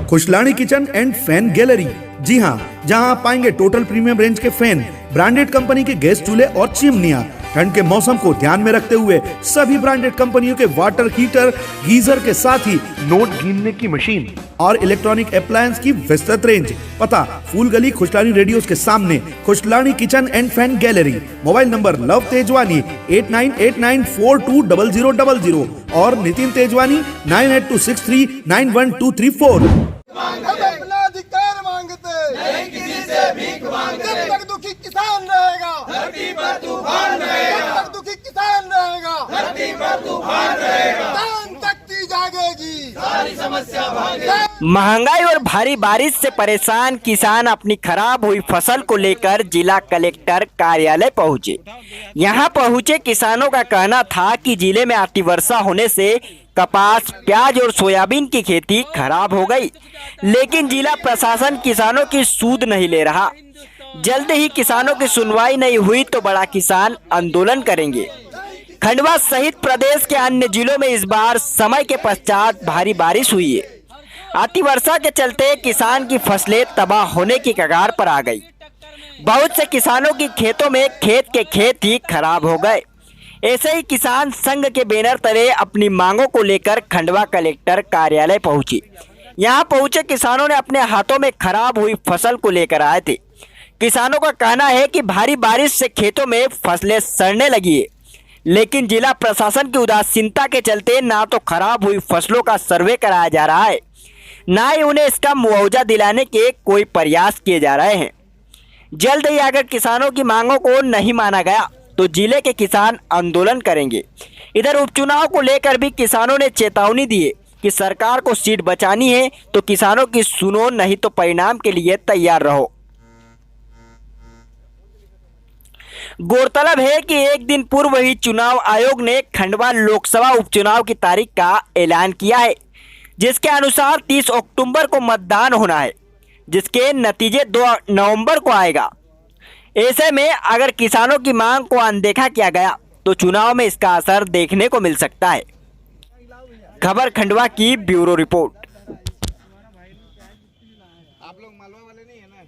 Khushlani kitchen and fan gallery. जी हाँ, जहाँ आप पाएंगे टोटल प्रीमियम रेंज के फैन, ब्रांडेड कंपनी के गैस चूल्हे और चिमनियाँ। ठंड के मौसम को ध्यान में रखते हुए सभी ब्रांडेड कंपनियों के वाटर हीटर, गीजर के साथ ही नोट गिनने की मशीन और इलेक्ट्रॉनिक अप्लायंस की विस्तृत रेंज। पता फूल गली खुशलानी रेडियोस के सामने, Khushlani kitchen and fan gallery. Mobile number love Tejwani 8989420000 और नितिन तेजवानी 9826391234। अधिकार मांगते नहीं, किसी से भीख मांगते। जब तक दुखी किसान रहेगा धरती पर तूफान रहेगा। जब तक दुखी किसान रहेगा धरती पर तूफान रहेगा। किसान शक्ति जागेगी, सारी समस्या भागेगी। महंगाई और भारी बारिश से परेशान किसान अपनी खराब हुई फसल को लेकर जिला कलेक्टर कार्यालय पहुंचे। यहां पहुंचे किसानों का कहना था कि जिले में अतिवर्षा होने से कपास, प्याज और सोयाबीन की खेती खराब हो गई, लेकिन जिला प्रशासन किसानों की सूद नहीं ले रहा। जल्द ही किसानों की सुनवाई नहीं हुई तो बड़ा किसान आंदोलन करेंगे। खंडवा सहित प्रदेश के अन्य जिलों में इस बार समय के पश्चात भारी बारिश हुई है। अतिवर्षा के चलते किसान की फसलें तबाह होने की कगार पर आ गई। बहुत से किसानों की खेतों में खेत के खेत ही खराब हो गए। ऐसे ही किसान संघ के बैनर तले अपनी मांगों को लेकर खंडवा कलेक्टर कार्यालय पहुंची। यहां पहुंचे किसानों ने अपने हाथों में खराब हुई फसल को लेकर आए थे। किसानों का कहना है कि भारी बारिश से खेतों में फसलें सड़ने लगी है, लेकिन जिला प्रशासन की उदासीनता के चलते ना तो खराब हुई फसलों का सर्वे कराया जा रहा है, ना ही उन्हें इसका मुआवजा दिलाने के कोई प्रयास किए जा रहे हैं। जल्द ही अगर किसानों की मांगों को नहीं माना गया तो जिले के किसान आंदोलन करेंगे। इधर उपचुनाव को लेकर भी किसानों ने चेतावनी दी है कि सरकार को सीट बचानी है तो किसानों की सुनो, नहीं तो परिणाम के लिए तैयार रहो। गौरतलब है कि एक दिन पूर्व ही चुनाव आयोग ने खंडवा लोकसभा उपचुनाव की तारीख का ऐलान किया है, जिसके अनुसार 30 अक्टूबर को मतदान होना है, जिसके नतीजे 2 नवंबर को आएगा। ऐसे में अगर किसानों की मांग को अनदेखा किया गया तो चुनाव में इसका असर देखने को मिल सकता है। खबर खंडवा की ब्यूरो रिपोर्ट। आप लोग मालवा वाले नहीं है ना?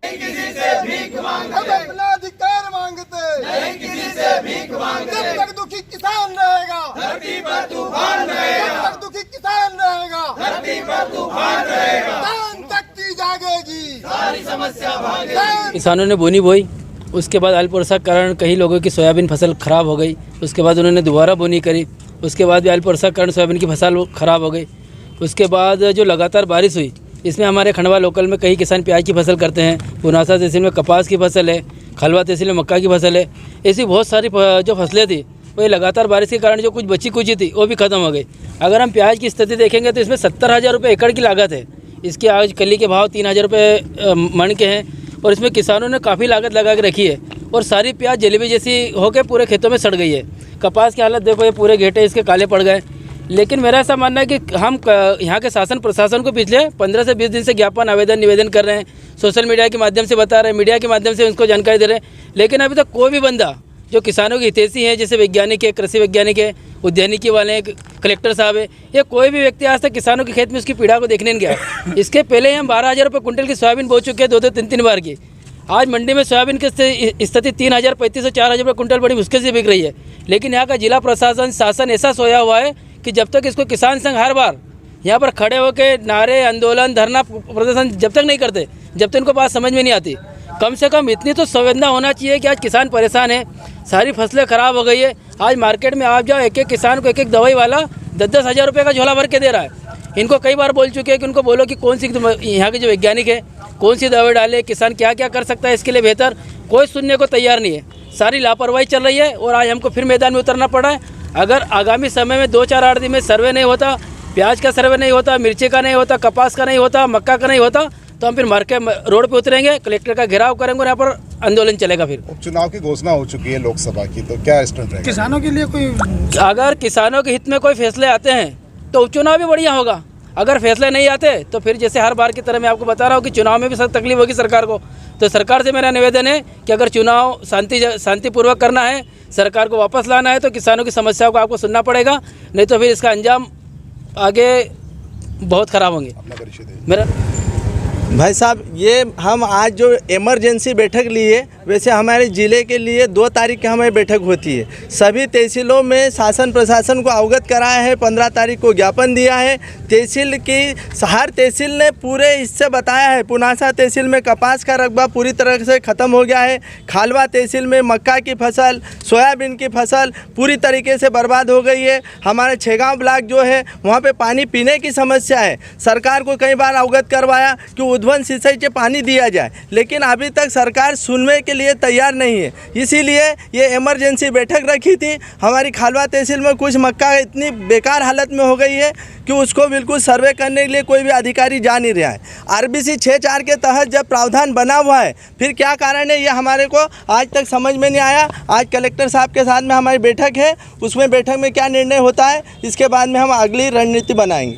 किसी से भीख मांगते, अपना अधिकार मांगते नहीं, किसी से भीख मांगते। जब तक दुखी किसान रहेगा धरती पर तूफान रहेगा। जब तक दुखी किसान रहेगा धरती पर तूफान रहेगा। किसान शक्ति जागेगी, सारी समस्या भागेगी। किसानों ने बोनी बोई, उसके बाद अल्प वर्षा के कारण कई लोगों की सोयाबीन फसल खराब हो गई। उसके बाद उन्होंने दोबारा बोनी करी, उसके बाद भी अल्प वर्षा के कारण सोयाबीन की फसल खराब हो गई। उसके बाद जो लगातार बारिश हुई, इसमें हमारे खंडवा लोकल में कई किसान प्याज की फसल करते हैं। पुनासा तहसील में कपास की फसल है, खलवा तहसील में मक्का की फसल है। ऐसी बहुत सारी जो फसलें थी वो लगातार बारिश के कारण जो कुछ बची कुची थी वो भी खत्म हो गई। अगर हम प्याज की स्थिति देखेंगे तो इसमें 70,000 रुपये एकड़ की लागत है। इसके आज कली के भाव 3,000 रुपये मन के हैं और इसमें किसानों ने काफ़ी लागत लगा के रखी है और सारी प्याज जलेबी जैसी होकर पूरे खेतों में सड़ गई है। कपास की हालत देखो, ये पूरे घेटे इसके काले पड़ गए। लेकिन मेरा ऐसा मानना है कि हम यहाँ के शासन प्रशासन को पिछले 15 से 20 दिन से ज्ञापन आवेदन निवेदन कर रहे हैं, सोशल मीडिया के माध्यम से बता रहे हैं, मीडिया के माध्यम से उसको जानकारी दे रहे हैं, लेकिन अभी तक कोई भी बंदा जो किसानों की हितैषी है, जैसे वैज्ञानिक है, कृषि वैज्ञानिक है, उद्यानिकी वाले हैं, कलेक्टर साहब है, ये कोई भी व्यक्ति आज तक किसानों के खेत में उसकी पीड़ा को देखने नहीं गया। इसके पहले हम 12,000 रुपये कुंटल की सोयाबीन बो चुके हैं, 2-2, 3-3 बार की। आज मंडी में सोयाबीन की स्थिति 3,000, 3,500, 4,000 रुपये कुंटल बड़ी मुश्किल से बिक रही है। लेकिन यहाँ का जिला प्रशासन शासन ऐसा सोया हुआ है कि जब तक इसको किसान संघ हर बार यहाँ पर खड़े होकर नारे, आंदोलन, धरना प्रदर्शन जब तक नहीं करते, जब तक इनको बात समझ में नहीं आती। कम से कम इतनी तो संवेदना होना चाहिए कि आज किसान परेशान है, सारी फसलें खराब हो गई है। आज मार्केट में आप जाओ, एक एक किसान को एक एक दवाई वाला 10-10 हज़ार रुपये का झोला भर के दे रहा है। इनको कई बार बोल चुके हैं कि उनको बोलो कि कौन सी यहाँ के जो वैज्ञानिक है कौन सी दवाई डाले, किसान क्या क्या कर सकता है इसके लिए बेहतर, कोई सुनने को तैयार नहीं है। सारी लापरवाही चल रही है और आज हमको फिर मैदान में उतरना पड़ा है। अगर आगामी समय में 2-4-8 दिन में सर्वे नहीं होता, प्याज का सर्वे नहीं होता, मिर्ची का नहीं होता, कपास का नहीं होता, मक्का का नहीं होता, तो हम फिर मार्केट रोड पे उतरेंगे, कलेक्टर का घेराव करेंगे और यहाँ पर आंदोलन चलेगा। फिर उपचुनाव की घोषणा हो चुकी है लोकसभा की, तो क्या स्टैंड रहेगा किसानों के लिए? कोई अगर किसानों के हित में कोई फैसले आते हैं तो उपचुनाव भी बढ़िया होगा। अगर फैसले नहीं आते तो फिर जैसे हर बार की तरह मैं आपको बता रहा हूँ कि चुनाव में भी सख्त तकलीफ होगी सरकार को। तो सरकार से मेरा निवेदन है कि अगर चुनाव शांतिपूर्वक करना है, सरकार को वापस लाना है, तो किसानों की समस्याओं को आपको सुनना पड़ेगा, नहीं तो फिर इसका अंजाम आगे बहुत ख़राब होंगे। अपना परिचय दें। मेरा भाई साहब, ये हम आज जो इमरजेंसी बैठक लिए, वैसे हमारे ज़िले के लिए 2 तारीख की हमारी बैठक होती है। सभी तहसीलों में शासन प्रशासन को अवगत कराया है, 15 तारीख को ज्ञापन दिया है। तहसील की हर तहसील ने पूरे इससे बताया है। पुनासा तहसील में कपास का रकबा पूरी तरह से ख़त्म हो गया है। खालवा तहसील में मक्का की फसल, सोयाबीन की फसल पूरी तरीके से बर्बाद हो गई है। हमारे छेगांव ब्लॉक जो है वहाँ पे पानी पीने की समस्या है। सरकार को कई बार अवगत करवाया कि उद्वन सिंचाई से पानी दिया जाए, लेकिन अभी तक सरकार सुनने के लिए तैयार नहीं है। इसीलिए ये इमरजेंसी बैठक रखी थी। हमारी खालवा तहसील में कुछ मक्का इतनी बेकार हालत में हो गई है कि उसको बिल्कुल सर्वे करने के लिए कोई भी अधिकारी जा नहीं रहा है। RBC 6(4) के तहत जब प्रावधान बना हुआ है, फिर क्या कारण है ये हमारे को आज तक समझ में नहीं आया। आज कलेक्टर साहब के साथ में हमारी बैठक है, उसमें बैठक में क्या निर्णय होता है, इसके बाद में हम अगली रणनीति बनाएंगे।